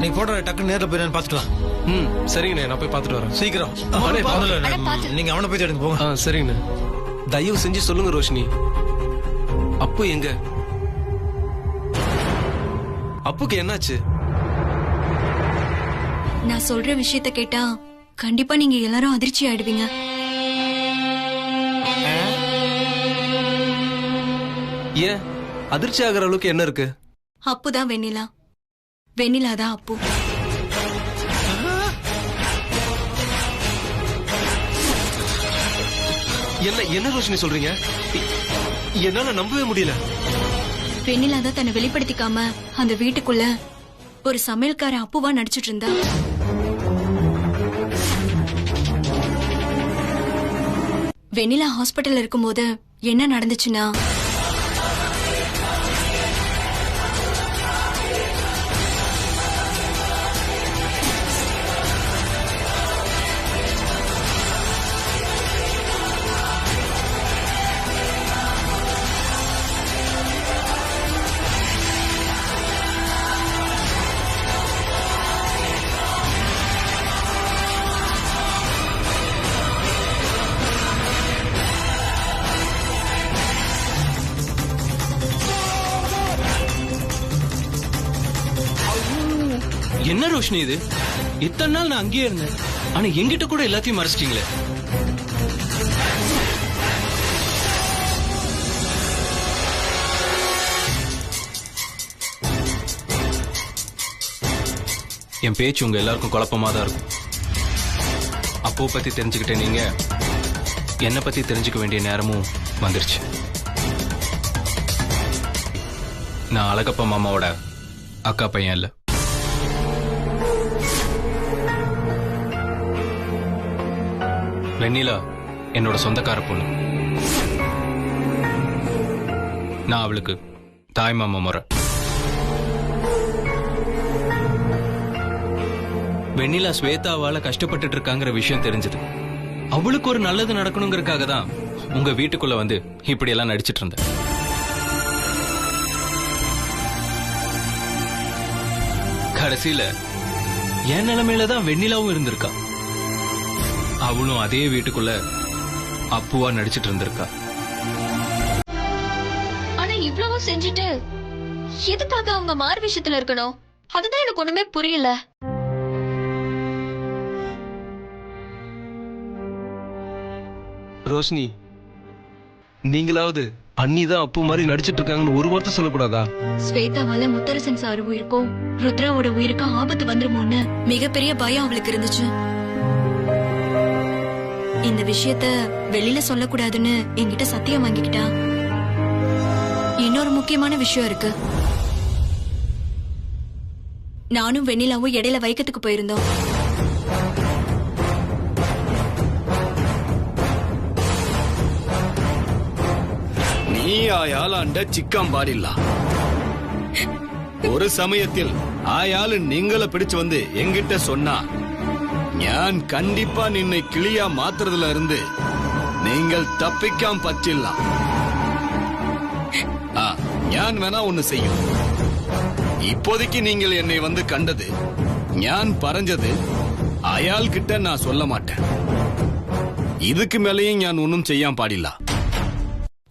B: நீ போடுற டக்குன்னு நேர்ல போய் நான் பாத்துக்கலாம்.
H: சரிங்கண்ணே, நான் போய் பாத்துட்டு வரேன்.
B: சீக்கிரம் நீங்க அவனை போய் எடுங்க போங்க.
H: சரிங்கண்ணே, தயவு செஞ்சு சொல்லுங்க ரோஷினி, அப்பு எங்க? அப்புக்கு என்னாச்சு?
J: நான் சொல்ற விஷயத்த கேட்டா கண்டிப்பா நீங்க எல்லாரும் அதிர்ச்சி ஆயிடுவீங்க.
H: ஏன் அதிர்ச்சி ஆகிற அளவுக்கு என்ன இருக்கு?
J: அப்புதான் வெண்ணிலா, வெண்ணிலா தான் அப்பு.
H: என்ன ரோஷினி சொல்றீங்க? என்னால நம்பவே முடியல.
J: வெண்ணிலா தான் தன்னை வெளிப்படுத்திக்காம அந்த வீட்டுக்குள்ள ஒரு சமையல்கார அப்புவா நடிச்சிட்டு இருந்தா. வெண்ணிலா ஹாஸ்பிட்டல் இருக்கும்போது என்ன நடந்துச்சுன்னா,
I: என்ன ரோஷினி இது? இத்தனை நாள் நான் அங்கேயே இருந்தேன், ஆனா எங்கிட்ட கூட எல்லாத்தையும் மறைச்சிட்டீங்களே.
K: என் பேச்சு உங்க எல்லாருக்கும் குழப்பமா தான் இருக்கும். அப்போ பத்தி தெரிஞ்சுக்கிட்ட நீங்க என்ன பத்தி தெரிஞ்சுக்க வேண்டிய நேரமும் வந்துருச்சு. நான் அழகப்பா மாமாவோட அக்கா பையன் இல்ல. வெண்ணிலா என்னோட சொந்தக்கார பொண்ணு. நான் அவளுக்கு தாய் மாமா முறை. வெண்ணிலா ஸ்வேதாவால கஷ்டப்பட்டுட்டு இருக்காங்கிற விஷயம் தெரிஞ்சது. அவளுக்கு ஒரு நல்லது நடக்கணுங்கிறதுக்காக தான் உங்க வீட்டுக்குள்ள வந்து இப்படி எல்லாம் நடிச்சிட்டு இருந்தேன். கடைசியில என் நிலைமையில தான் வெண்ணிலாவும் இருந்திருக்கா. அவளும் அதே வீட்டுக்குள்ள அப்புவா நடிச்சிட்டு இருந்திருக்கா.
J: ஆனா இவ்வளவு செஞ்சுட்டு எதுக்காக அவங்க மாறு விஷயத்துல இருக்கணும்? அதுதான் எனக்கு ஒண்ணுமே புரியல.
H: ரோஷினி, நீங்களாவது அண்ணி தான் அப்பு மாதிரி நடிச்சிட்டு இருக்காங்கன்னு ஒரு வார்த்தை சொல்லக்கூடாதா?
J: ஸ்வேதாவால முத்தரசன் சார் உயிருக்கும் ருத்ராவோட உயிருக்கும் ஆபத்து வந்துருமோன்னு மிகப்பெரிய பயம் அவளுக்கு இருந்துச்சு. இந்த விஷயத்த வெளியில சொல்லக்கூடாதுன்னு என்கிட்ட சத்தியம் வாங்கிக்கிட்டா. இன்னொரு முக்கியமான விஷயம் இருக்கு. நானும் வெண்ணிலாவும் இடையில வைக்கத்துக்கு போயிருந்தோம்.
L: നീ അയാളാണ്ട ചിക്കാൻ പാടില്ല. ഒരു സമയത്തിൽ അയാള് നിങ്ങളെ പിടിച്ചു വന്ന് എങ്കിட்ட சொன்னா ഞാൻ കണ്ടിപ്പാ നിന്നെ കിളിയാ മാത്രതില ഇருந்து നിങ്ങൾ തപ്പിക്കാൻ പറ്റില്ല. ഞാൻ വേണா ഒന്ന് ചെയ്യും. இப்போதைக்கு நீங்கள் என்னை வந்து கண்டது ஞான் பறஞ்சது அயாள் கிட்ட நான் சொல்ல மாட்டேன். இதுக்கு மேலேயும் ஞான் ஒன்னும் செய்யாம பாடில்ல.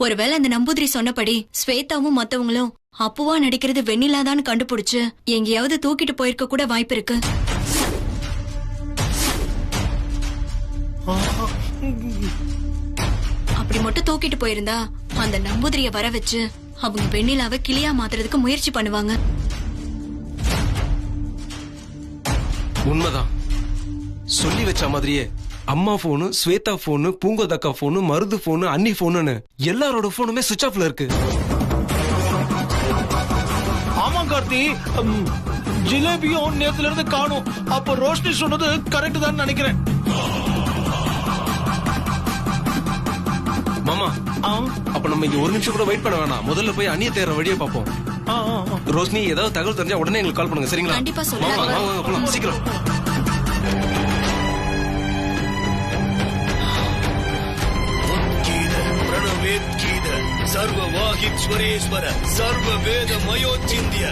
J: ஒருவேளை அந்த நம்பூதிரி சொன்னபடி ஸ்வேதாவும் மத்தவங்களும் அப்புவா நடிக்கிறது வெண்ணிலாதான் கண்டுபிடிச்சு எங்கேயாவது தூக்கிட்டு போயிருக்க கூட வாய்ப்பு இருக்கு. அப்படி மட்டும் தூக்கிட்டு போயிருந்தா அந்த நம்பூதிரிய வர வச்சு அவங்க வெண்ணிலாவை கிளியா மாத்துறதுக்கு முயற்சி பண்ணுவாங்க.
H: உண்மைதான். சொல்லி வச்ச மாதிரியே அம்மா போனு, ஸ்வேதா போனு, பூங்கோதக்கா போனு, மருது போனு, அன்னி போனுன்னு எல்லாரோட போனுமே சுவிட்ச் ஆஃப்ல இருக்கு.
B: ஆமா கார்த்தி, ஜிலேபியும் நேத்துல இருந்து காணும். அப்ப ரோஷினி சொன்னது கரெக்ட் தான் நினைக்கிறேன்.
H: மாமா, அப்ப நம்ம இங்க ஒரு நிமிஷம் கூட வெயிட் பண்ண வேணாம். முதல்ல போய் அண்ணிய தேர்ற வழியை பார்ப்போம். ரோஷினி, ஏதாவது தகவல் தெரிஞ்சா உடனே எங்களுக்கு கால் பண்ணுங்க, சரிங்களா?
J: கண்டிப்பா சொல்லுங்க.
H: சீக்கிரம்.
L: சர்வ வாகிஸ்வரேஸ்வர சர்வ வேத மயோச்சிந்திய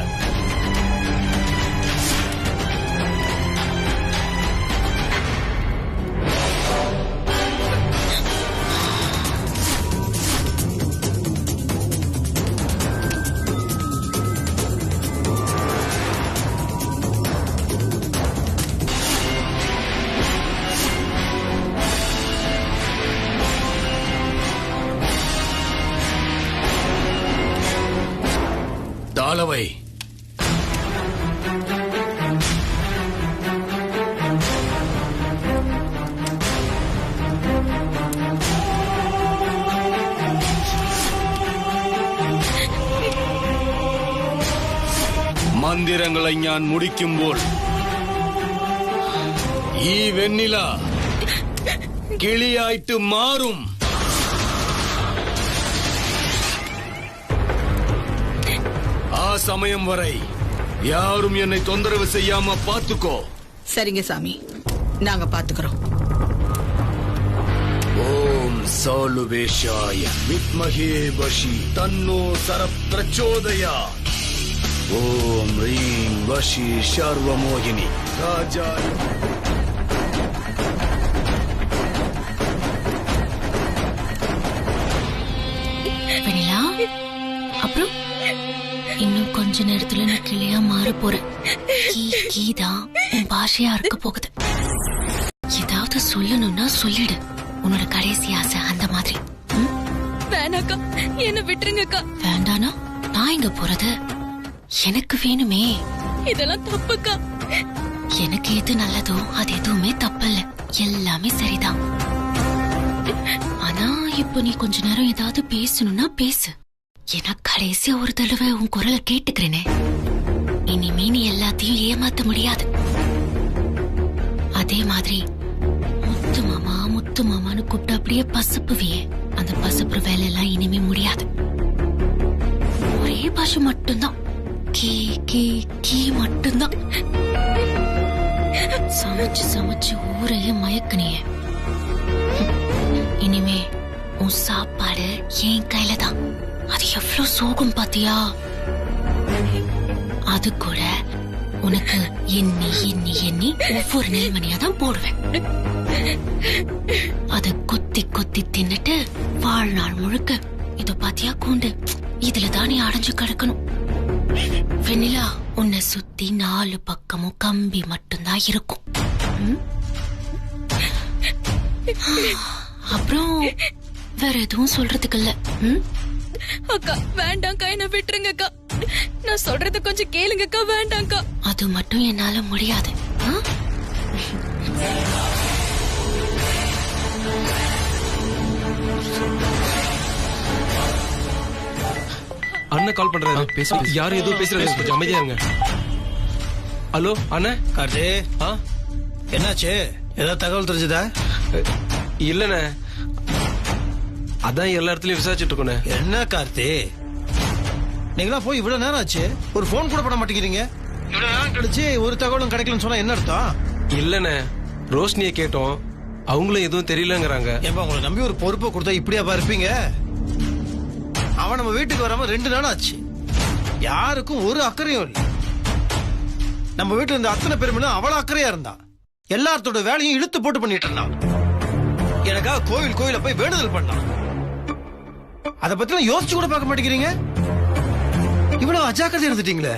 L: தாளவை. മന്ദിരങ്ങളെ ഞാൻ മുടിക്കുമ്പോൾ ഈ വെണ്ണില കിളിയായിട്ട് മാറും. ആ സമയം വരെ யாரும் என்னை தொந்தரவு செய்யாம பாத்துக்கோ.
C: சரிங்க சாமி, நாங்க பாத்துக்கிறோம்.
L: ஓம் சாலுவேஷாய வித்மஹே வஷி தன்னோ சர பிரச்சோதயா. ஓம் ரீம் வஷி சர்வமோகினி ராஜாய.
D: வெண்ணிலா, அப்புறம் இன்னும் கொஞ்ச நேரத்துல நான் கிளியா மாற போறேன். கீதான் உன் பாஷையா இருக்க போகுது. ஏதாவது சொல்லணும்னா சொல்லிடு. உன்னோட கடைசி ஆசை அந்த மாதிரி.
A: வேணாக்கா, என்ன விட்டுருங்கக்கா.
D: வேண்டானா நான் எங்க போறது? எனக்கு வேணுமே.
A: இதெல்லாம் தப்புக்கா.
D: எனக்கு எது நல்லதோ அது எதுவுமே தப்பல்ல, எல்லாமே சரிதான். ஆனா இப்போ நீ கொஞ்ச நேரம் ஏதாவது பேசணும்னா பேசு. ஏன்னா கடைசியா ஒரு தடவை உன் குரலை கேட்டுக்கிறேனே. இனிமே நீ எல்லாத்தையும் ஏமாத்த முடியாது. அதே மாதிரி முத்து மாமா முத்து மாமான்னு கூப்பிட்டு அப்படியே பசுப்புவியே, அந்த பசுப்புற வேலை எல்லாம் இனிமே முடியாது. ஒரே பாஷை மட்டும்தான், கீ கீ கீ மட்டும்தான். சமைச்சு சமைச்சு ஊரையே மயக்குனியே. இனிமே உன் சாப்பாடு என் கையில தான். அது எவ்வளவு சோகம் பாத்தியா? அது கூட உனக்கு எண்ணி எண்ணி எண்ணி ஒவ்வொரு நெல்மணியா தான் போடுவேன். அத கொத்தி கொத்தி தின்னுட்டு வாழ்நாள் முழுக்க இத பாத்தியா கூண்டு, இதுலதான் நீ அடைஞ்சு கிடக்கணும். வெண்ணிலா, உன்னை சுத்தி 4 பக்கமும் கம்பி மட்டும்தான் இருக்கும். அப்புறம் வேற எதுவும் சொல்றதுக்கு இல்ல.
A: அக்கா வேண்டாம்க்கா, என்ன விட்டுருங்கக்கா. நான் சொல்றத கொஞ்சம் கேளுங்கக்கா. வேண்டாம்க்கா.
D: அது மட்டும் என்னால முடியாது.
H: அண்ணன் கால் பண்றாரு. யாரும் எதுவும் பேசுறாரு, கொஞ்சம் அமைதியா இருங்க. ஹலோ அண்ணா.
B: கார்த்தி, என்னாச்சு? ஏதாவது தகவல் தெரிஞ்சதா?
H: இல்லண்ணே, அதான் எல்லா இடத்துலயும் விசாரிச்சுட்டு இருக்கோண்ணே.
B: என்ன கார்த்தி, நீங்களா போய் இவ்வளவு நேரம் ஆச்சு, ஒரு போன் கூட பண்ண மாட்டேங்கிறீங்க. இவ்வளவு நேரம் கழிச்சு ஒரு தகவலும் கிடைக்கலன்னு சொன்னா என்ன அர்த்தம்?
H: இல்லண்ணே, ரோஷினியை கேட்டோம், அவங்களும் எதுவும் தெரியலங்கிறாங்க.
B: ஏப்பா, உங்களை நம்பி ஒரு பொறுப்பை கொடுத்தா இப்படியாப்பா இருப்பீங்க? அவன் நம்ம வீட்டுக்கு வராம 2 நாள் ஆச்சு. யாருக்கும் ஒரு அக்கறையும் இல்லை. நம்ம வீட்டுல இருந்த அத்தனை பேருமே அவ்வளவு அக்கறையா இருந்தா. எல்லாத்தோட வேலையும் இழுத்து போட்டு பண்ணிட்டு இருந்தான். எனக்காக கோயில போய் வேண்டுதல் பண்ணான். அத பத்தி யோசிச்சு கூட பார்க்க மாட்டேங்கிறீங்க. இவ்வளவு அஜாக்கிரதை இருந்துட்டீங்களே.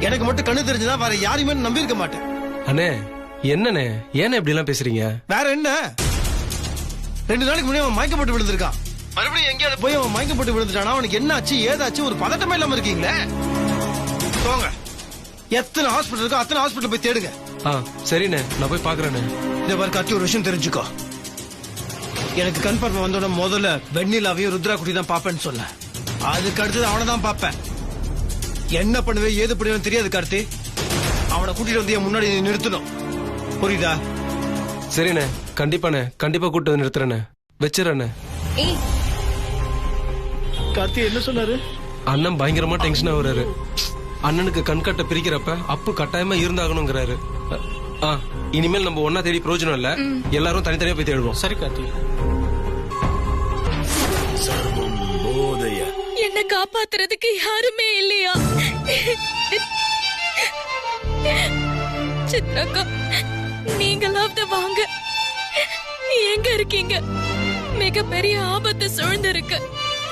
B: எனக்கு மட்டும் கண்ணு தெரிஞ்சுதான் வேற யாரையுமே நம்பி இருக்க மாட்டேன்.
H: அண்ணே என்னண்ணே ஏன்னு இப்படி எல்லாம் பேசுறீங்க?
B: வேற என்ன, 2 நாளைக்கு முன்னாடி அவன் மயக்கப்பட்டு விழுந்திருக்கான். மறுபடியும் எங்கேயாவது போய் அவன் மயக்கப்பட்டு விழுந்துட்டானா அவனுக்கு என்ன ஆச்சு ஏதாச்சு ஒரு பதட்டமே இல்லாம இருக்கீங்களே. போங்க, எத்தனை ஹாஸ்பிட்டல் இருக்கோ அத்தனை ஹாஸ்பிட்டல் போய் தேடுங்க.
H: சரிண்ணே, நான் போய் பாக்குறேண்ணே.
B: இந்த மாதிரி காட்டி ஒரு விஷயம் தெரிஞ்சுக்கோ. எனக்கு கன்ஃபார்ம் வந்தோட முதல்ல வெண்ணிலாவையும் ருத்ரா குட்டி தான் பாப்பேன்னு சொன்ன. அதுக்கு அடுத்தது அவனை தான் பாப்பேன். என்ன பண்ணுவே ஏது பண்ணுவேன்னு தெரியாது கார்த்தி. அவனை கூட்டிட்டு வந்து என் முன்னாடி நிறுத்தணும், புரியுதா?
H: சரிண்ணே, கண்டிப்பாண்ணே, கண்டிப்பா கூட்டு வந்து நிறுத்துறேண்ணே. வச்சிடறேண்ணே.
B: கார்த்தி என்ன சொன்னாரு?
H: அண்ணன் பயங்கரமா டென்ஷனா வர்றாரு. அண்ணனுக்கு கண்கட்ட பிரிக்கிறப்ப அப்பு கட்டாயமா இருந்தாகணுங்கிறாரு. இனிமேல் நம்ம ஒன்னா தேடி பிரயோஜனம் இல்ல, எல்லாரும் தனித்தனியா போய் தேடுவோம்.
B: சரி கார்த்தி.
A: என்ன காப்பாத்துறதுக்கு யாருமே இல்லையா? சித்ராக்கா, நீங்களாவது வாங்க. எங்க இருக்கீங்க? மிகப்பெரிய ஆபத்து சூழ்ந்திருக்கு.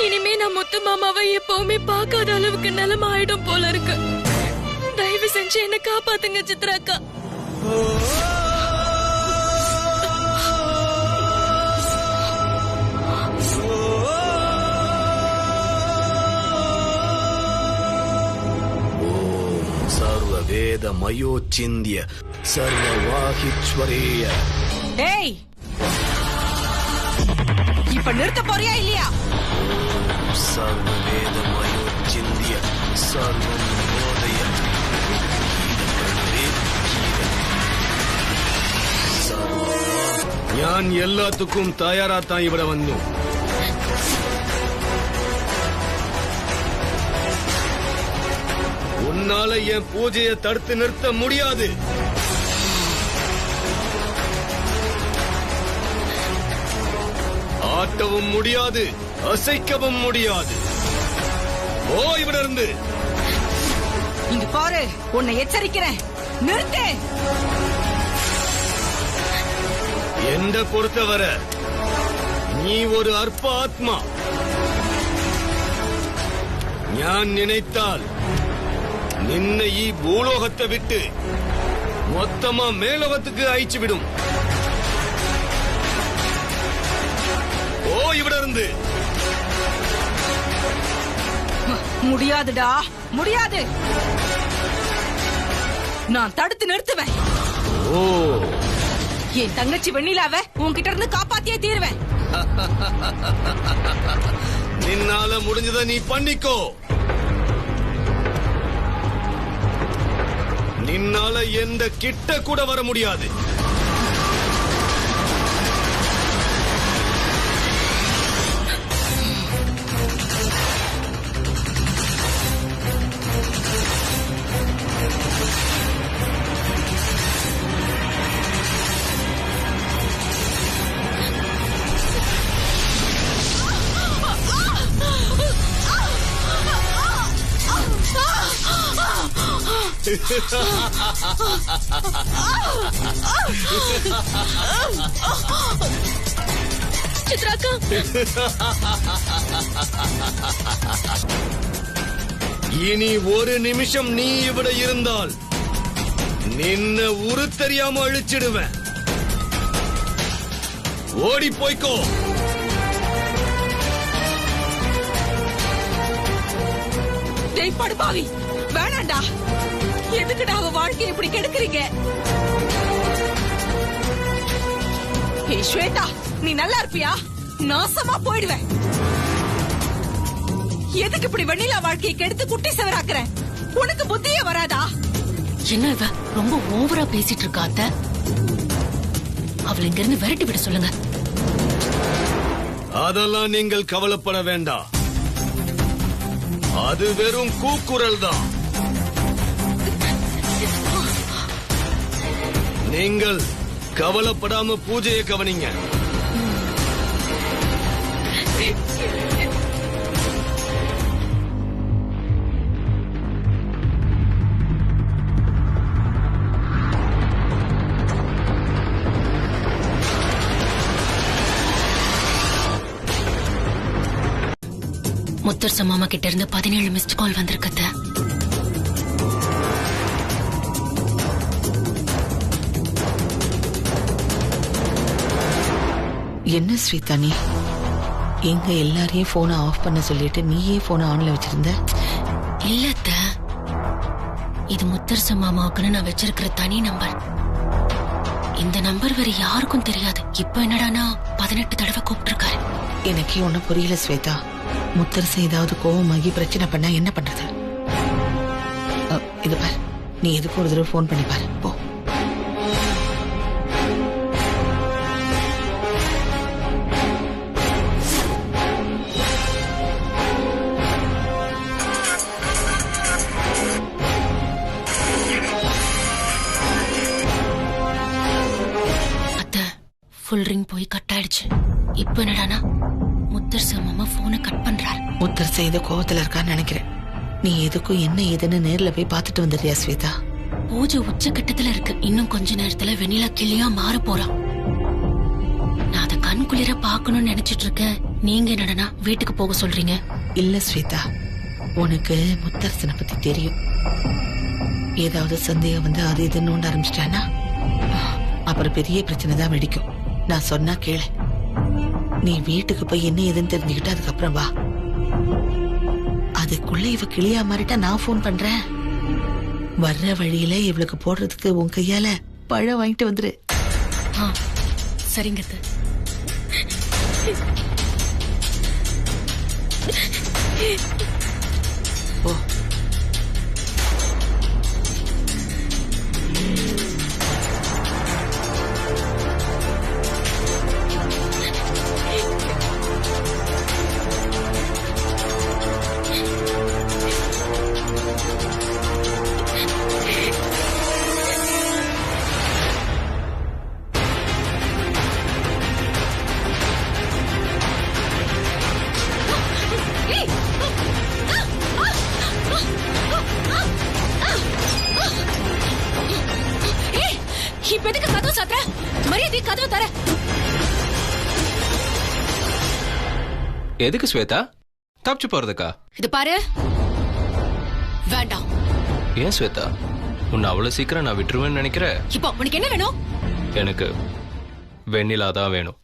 A: இனிமே நான் முத்து மாமாவை எப்பவுமே பார்க்காத அளவுக்கு நிலைமை ஆயிடும் போல இருக்கு. தயவு செஞ்சு என்ன காப்பாத்துங்க சித்ராக்கா.
L: சர்வ வேத மயோச்சிந்திய சர்வவாஹீஸ்வரேய.
C: டேய், இப்ப நிறுத்த போறியா இல்லையா?
L: சர்வ வேத மயோச்சிந்திய சர்வமோதய ഞാൻ എല്ലാത്തുക്കും തയ്യാറാത്താൻ ഇവിടെ വന്നു. உன்னால என் பூஜையை தடுத்து நிறுத்த முடியாது. ஆட்டவும் முடியாது, அசைக்கவும் முடியாது. ஓ, இவட இருந்து
C: இங்க பாரு, உன்னை எச்சரிக்கிறேன், நிறுத்து.
L: എന്നെ പൊറുത്തവരെ നീ ഒരു അർപ്പ ആത്മാ. ഞാൻ നിனைத்தாൽ നിന്നെ ഈ ഭൂലോകത്തെ വിട്ട് മൊത്തമാ മേലോകத்துக்கு അയച്ചു വിടും. ஓ, இவட இருந்து
C: முடியாதுடா, முடியாது. நான் தடுத்து நிறுத்துவேன்.
L: ஓ,
C: என் தங்கச்சி வெண்ணிலாவை உன்கிட்ட இருந்து காப்பாத்தியே தீருவேன்.
L: நின்னால முடிஞ்சத நீ பண்ணிக்கோ. நின்னால எந்த கிட்ட கூட வர முடியாது.
A: சித்ராக்கா,
L: இனி ஒரு நிமிஷம் நீ இவட இருந்தால் நின்ன உரு தெரியாம அழிச்சிடுவேன். ஓடி போய்க்கோ.
C: டேய் படுபாவி, வேணாண்டா. எதுக்குடா அவ வாழ்க்கையை இப்படி கெடுக்குறீங்க? ஏய் ஸ்வேதா, நீ நல்லா இருப்பியா? நாசமா போயிடுவேன். எதுக்கு இப்படி வெண்ணிலா வாழ்க்கையை கெடுத்து குட்டி செவராக்குற? உனக்கு புத்தியே வராதா?
D: என்ன இவ ரொம்ப ஓவரா பேசிட்டு இருக்கா அத்தை? அவளை இங்க இருந்து விரட்டி விட சொல்லுங்க.
L: அதெல்லாம் நீங்கள் கவலைப்பட வேண்டாம். அது வெறும் கூக்குரல் தான். நீங்கள் கவலைப்படாம பூஜையை கவனிங்க.
D: முத்தரச மாமா கிட்ட இருந்து 17 மிஸ்ட் கால் வந்திருக்கத்த.
C: என்ன ஸ்வேதா நீ எங்க எல்லாரையும் போனை ஆஃப் பண்ண சொல்லிட்டு நீயே போனை ஆன்ல வச்சிருந்த?
D: இல்லத்த, இது முத்தரச மாமாவுக்குன்னு நான் வச்சிருக்கிற தனி நம்பர். இந்த நம்பர் வேற யாருக்கும் தெரியாது. இப்ப என்னடானா 18 தடவை கூப்பிட்டுருக்காரு.
C: எனக்கே ஒன்னும் புரியல ஸ்வேதா. முத்தரசன் ஏதாவது கோவமாகி பிரச்சனை பண்ணா என்ன பண்றது? இது பாரு, நீ எதுக்கு ஒரு தடவை போன் பண்ணி பாரு போ.
D: ஃபுல் ரிங் போய் கட் ஆயிடுச்சு. இப்ப என்னடானா முத்தரச மாமா போனை கட் பண்றாரு.
C: முத்தரசன் ஏதோ கோவத்துல இருக்கான்னு நினைக்கிறேன். நீ எதுக்கும் என்ன ஏதுன்னு நேர்ல போய் பாத்துட்டு வந்துடுறியா ஸ்வேதா?
D: பூஜை உச்சக்கட்டத்துல இருக்கு. இன்னும் கொஞ்ச நேரத்துல வெண்ணிலா கிளியா மாற போறான். நான் அதை கண் குளிர பாக்கணும்னு நினைச்சிட்டு இருக்கேன். நீங்க என்னடனா வீட்டுக்கு போக சொல்றீங்க?
C: இல்ல ஸ்வேதா, உனக்கு முத்தரசனை பத்தி தெரியும். ஏதாவது சந்தேகம் வந்து அது இதுன்னு நோண்ட ஆரம்பிச்சிட்டானா அப்புறம் பெரிய பிரச்சனை தான் வெடிக்கும். நான் சொன்னா கேளு. நீ வீட்டுக்கு போய் என்ன ஏதுன்னு தெரிஞ்சுக்கிட்டு அதுக்கப்புறம் வா. அதுக்குள்ள இவ கிளியா மாறிட்டா நான் போன் பண்றேன். வர்ற வழியில இவளுக்கு போடுறதுக்கு உன் கையால பழம் வாங்கிட்டு வந்துரு.
D: சரிங்க.
C: ஓ
D: இப்ப எதுக்கு கதவு சாத்துற? மரியாதை கதவு தர.
K: எதுக்கு ஸ்வேதா? தப்பிச்சு போறதுக்கா?
D: இது பாரு, வேண்டாம்.
K: ஏன் ஸ்வேதா, உன்னை அவ்வளவு சீக்கிரம் நான் விட்டுருவேன்னு நினைக்கிற?
D: இப்போ உனக்கு என்ன வேணும்?
K: எனக்கு வெண்ணிலா தான் வேணும்.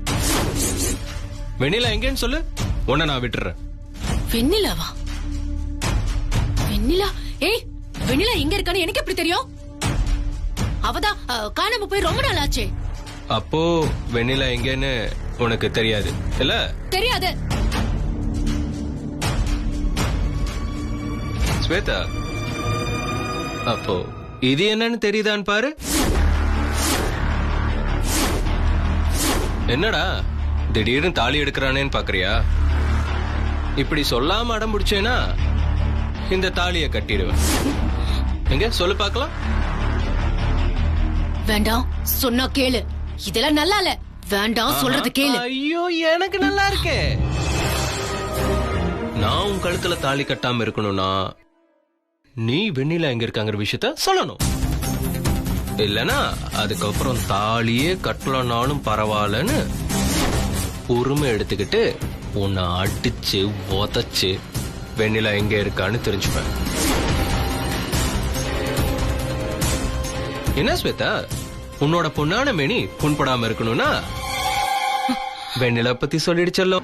K: வெண்ணிலா எங்கன்னு சொல்லு, உன்னை நான் விட்டுறேன்.
D: வெண்ணிலாவா? வெண்ணிலா? ஏய், வெண்ணிலா எங்க இருக்கான்னு எனக்கு எப்படி தெரியும்? அவதான் காணாம போய் ரொம்ப நாள் ஆச்சு.
K: அப்போ வெண்ணிலா எங்கன்னு உனக்கு தெரியாது இல்ல?
D: தெரியாது.
K: ஸ்வேதா, அப்போ இது என்னன்னு தெரியுதான்னு பாரு. என்னடா திடீர்னு தாலி எடுக்கிறானேன்னு பாக்குறியா? இப்படி சொல்லாம அடம் பிடிச்சேனா இந்த தாலிய கட்டிடுவேன். எங்க சொல்லு பாக்கலாம்.
D: வேண்டாம் சொன்னா கேளு. இதெல்லாம் நல்லா இல்ல. வேண்டாம் சொல்றது கேளு.
K: ஐயோ, எனக்கு நல்லா இருக்கே. நான் உன் கழுத்துல தாலி கட்டாம இருக்கணும்னா நீ வெண்ணிலா எங்க இருக்காங்கிற விஷயத்த சொல்லணும். இல்லனா அதுக்கப்புறம் தாலியே கட்டலனாலும் பரவாயில்லன்னு உரிமை எடுத்துக்கிட்டு உன்னை அடிச்சு உதச்சு வெண்ணிலா எங்க இருக்கான்னு தெரிஞ்சுப்பேன். என்ன ஸ்வேதா, உன்னோட பொண்ணான மேனி புண்படாம இருக்கணும்னா வெண்ணிலா பத்தி சொல்லிடுச்சல்லோ.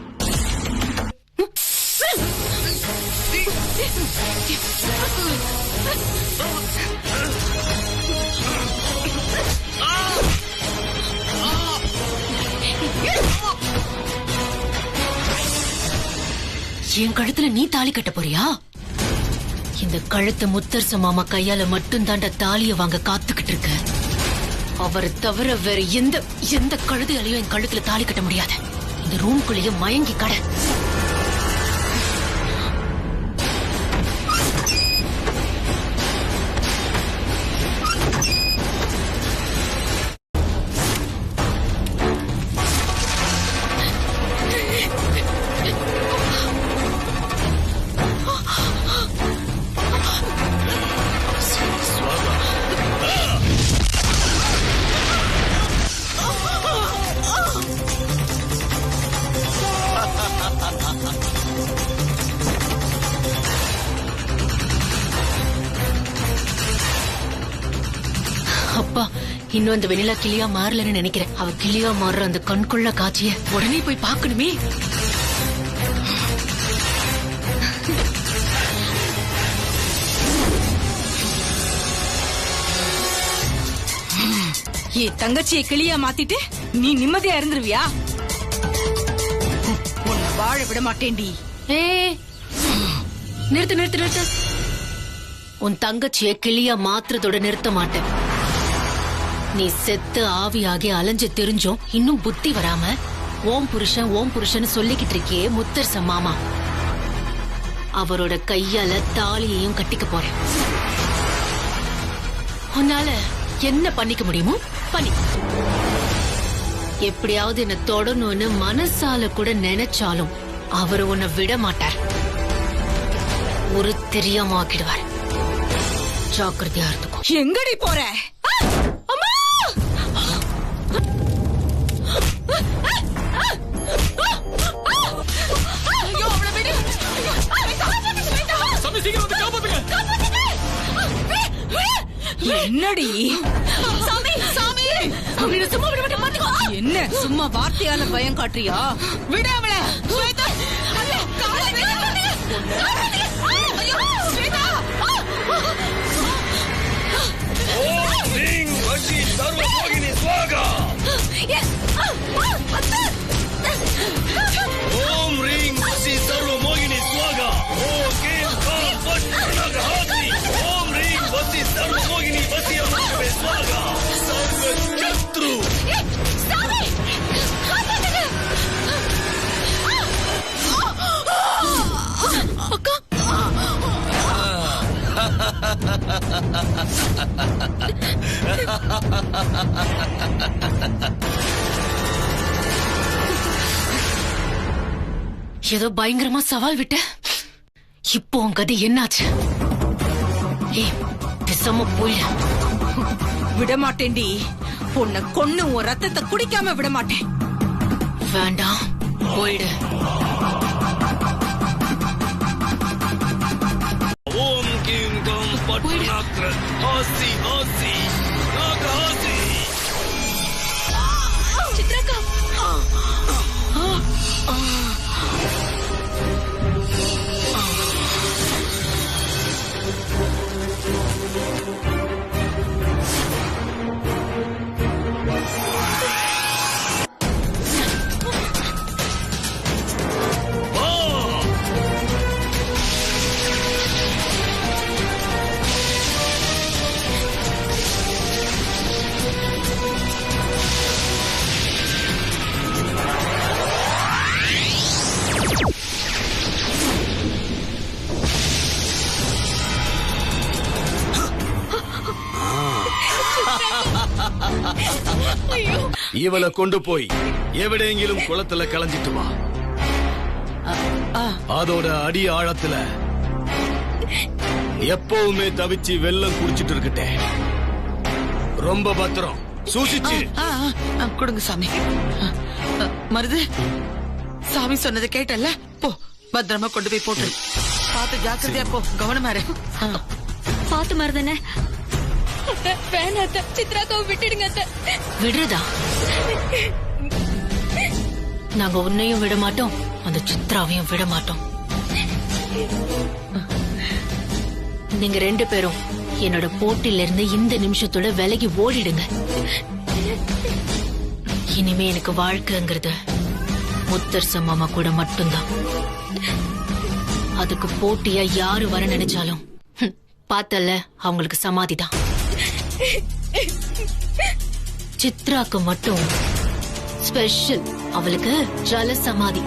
D: என் கழுத்துல நீ தாலி கட்ட போறியா? இந்த கழுத்தை முத்தரச மாமா கையால மட்டும் தாண்ட தாலிய வாங்க காத்துக்கிட்டு இருக்க. அவரை தவிர வேற எந்த கழுதையாலையும் என் கழுத்துல தாலி கட்ட முடியாது. இந்த ரூம்குள்ளேயே மயங்கி கடை. இன்னும் அந்த வெண்ணிலா கிளியா மாறலன்னு நினைக்கிறேன். அவ கிளியா மாறுற அந்த கண்கொள்ள காட்சிய உடனே போய் பார்க்கணுமே.
M: ஏ தங்கச்சியை கிளியா மாத்திட்டு நீ நிம்மதியா இருந்துருவியா? உன்னை வாழ விட மாட்டேன்டி.
D: நிறுத்து நிறுத்து நிறுத்து. உன் தங்கச்சிய கிளியா மாத்துறதோட நிறுத்த மாட்டேன். நீ செத்து ஆவியாகி அலைஞ்சு தெரிஞ்சும் இன்னும் புத்தி வராம ஓம் புருஷன் சொல்லிக்கிட்டு இருக்கியே முத்தரசன் மாமா, அவரோட கையால தாலியையும் கட்டிக்க போறேன். உன்னால என்ன பண்ணிக்க முடியுமோ பண்ணி. எப்படியாவது என்ன தொடணும்னு மனசால கூட நினைச்சாலும் அவர் உன்னை விட மாட்டார். ஒரு தெரியாம ஆக்கிடுவார். ஜாக்கிரதையா இருந்துக்கோ.
M: எங்கடி போற? அம்மா! ஐயோ, அவளை விடு.
I: சாமி, சீக்கிரம் வந்து காப்பாத்துங்க.
M: என்னடி? சாமி, சாமி, அவளை சும்மா விட மாட்டேன், பாத்துக்கோ. என்ன சும்மா வார்த்தையால பயம் காட்டுறியா? விட அவளை. ஸ்வேதா, ஐயோ, காலை விடு. ஐயோ, ஸ்வேதா.
I: ஓம் ரீங் வசி சர்வ மோகினி ஸ்வாகா. ஓம் ரீங் வசி சர்வ மோகினி ஸ்வாகா. ஓம் கேம் காம் பட் நகஹாதி. ஓம் ரீங் வசி சர்வ மோகினி வசி அமர்வே ஸ்வாகா. சர்வ சத்ரு.
A: அக்கா,
D: ஏதோ பயங்கரமா சவால் விட்ட. இப்போ உன் கதை என்னாச்சு? பேசாம போய்.
M: விட மாட்டேன்டி. உன்னை கொன்னு உன் ரத்தத்தை குடிக்காம விட மாட்டேன்.
D: வேண்டாம், போயிடு.
I: ஓம் கிம் கம் பட் நக்ர ஹாசி ஹாசி நகஹாசி.
A: சித்ராக்கா.
L: இவளை கொண்டு போய் எவிടെയെങ്കിലും குளத்துல கலஞ்சிட்டு வா. அதோட அடி ஆழத்துல எப்பவுமே தவிச்சு வெள்ளம் குடிச்சிட்டு இருக்கட்டே. ரொம்ப பத்திரம், சூசிச்சு.
C: கொடுங்க சாமி. மருது, சாமி சொன்னதை கேட்டல்ல? போ, பத்திரமா கொண்டு போய் போட்டு. பார்த்து ஜாக்கிரதையா போ, கவனமா இரு.
J: பாத்து மருதனே.
A: வேணாத்த, சித்ராக்காவை விட்டுடுங்க அத்தை.
D: விடுறதா? நாங்க உன்னையும் விட மாட்டோம், அந்த சித்ராவையும் விட மாட்டோம். நீங்க 2 பேரும் என்னோட போட்டில இருந்து இந்த நிமிஷத்தோட விலகி ஓடிடுங்க. இனிமே எனக்கு வாழ்க்கைங்கிறது முத்தரசன் மாமா கூட மட்டும்தான். அதுக்கு போட்டியா யாரு வர நினைச்சாலும் பார்த்தல அவங்களுக்கு சமாதிதான். சித்ராக்கு மட்டும் ஸ்பெஷல், அவளுக்கு ஜல சமாதி.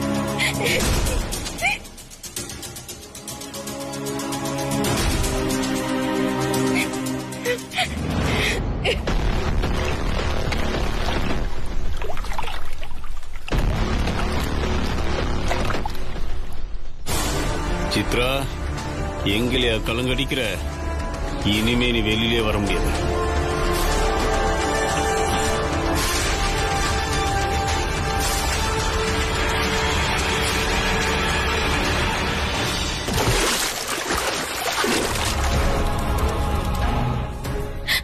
L: சித்ரா, எங்களையா கலங்கடிக்கிற? இனிமே நீ வெளியிலே வர முடியாது.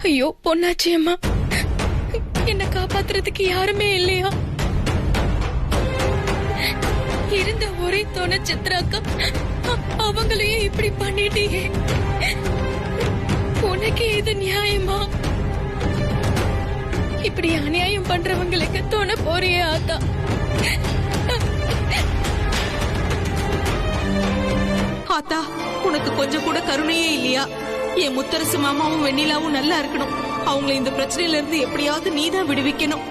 A: ஐயோ பொன்னாச்சி அம்மா, என்ன காப்பாத்துறதுக்கு யாருமே இல்லையா? இருந்த ஒரே துணை சித்ராக்கா, அவங்களையும் இப்படி பண்ணிட்டீங்க. உனக்கு இது நியாயமா? இப்படி அநியாயம் பண்றவங்களுக்கு துணை போறியே ஆத்தா.
C: ஆத்தா, உனக்கு கொஞ்சம் கூட கருணையே இல்லையா? என் முத்தரசு மாமாவும் வெண்ணிலாவும் நல்லா இருக்கணும். அவங்களை இந்த பிரச்சனையில இருந்து எப்படியாவது நீதான் விடுவிக்கணும்.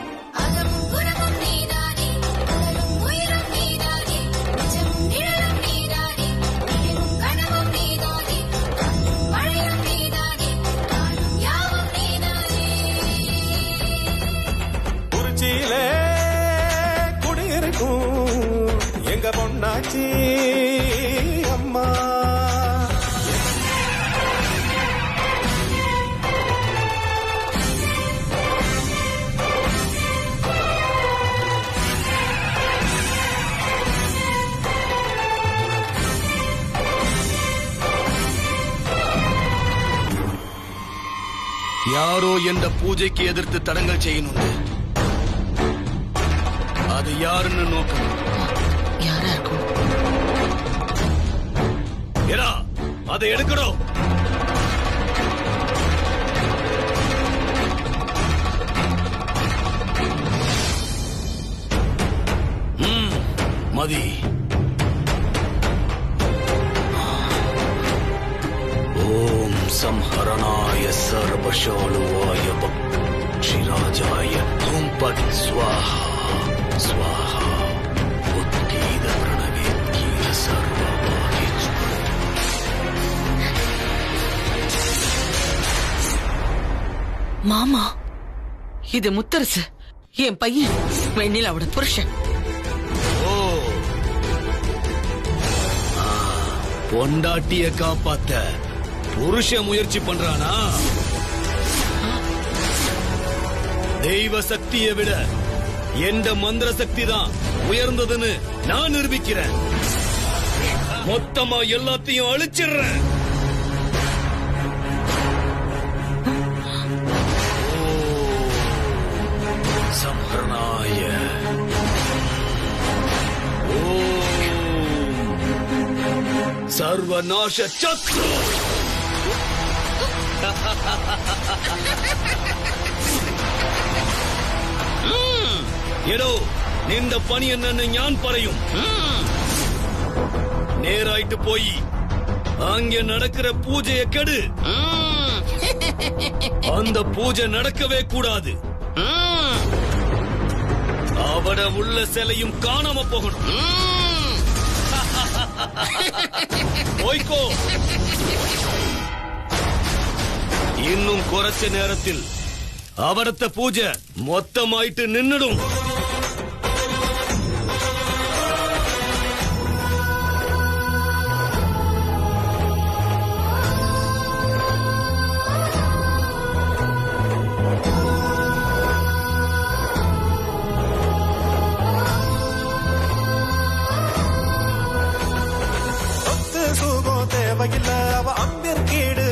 N: குறிச்சியிலே குடியிருக்கும் எங்க பொண்ணாச்சி அம்மா.
L: யாரோ என்ற பூஜைக்கு எதிர்த்து தடங்கல் செய்யணும். அது யாருன்னு நோக்கணும்.
C: யாரா இருக்கும்?
L: ஏடா, அதை எடுக்கணும். மதி, ஓம் சம்ஹரணாய சர்வசாலுவாய பக்ஷிராஜாய ஹும் பட் ஸ்வாஹா ஸ்வாஹா உத்கீத பிரணவேத்கீத சர்வபாகி.
C: மாமா, இது முத்தரசு, என் பையன் வெண்ணிலாவோட புருஷன்.
L: பொண்டாட்டிய காப்பாத்த புருஷ முயற்சி பண்றானா? தெய்வ சக்தியை விட எந்த மந்திர சக்தி தான் உயர்ந்ததுன்னு நான் நிரூபிக்கிறேன். மொத்தமா எல்லாத்தையும் அழிச்சிடுறேன். சம்ஹரணாய சர்வநாச சத்ரு. എടോ, നിന്റെ പണി എന്നു ഞാൻ പറയും. നേരായിട്ട് പോയി அங்க நடக்கிற பூஜையை கெடு. அந்த பூஜை நடக்கவே கூடாது. அவட உள்ள சிலையும் காணாம போகணும். போய்க்கோ. இன்னும் കുറച്ച് നേരത്തിൽ അവിടത്തെ പൂജ മൊത്തമായിട്ട് നിന്നിടും.
N: தேவையில்லை, அவ அம்பிற்கீடு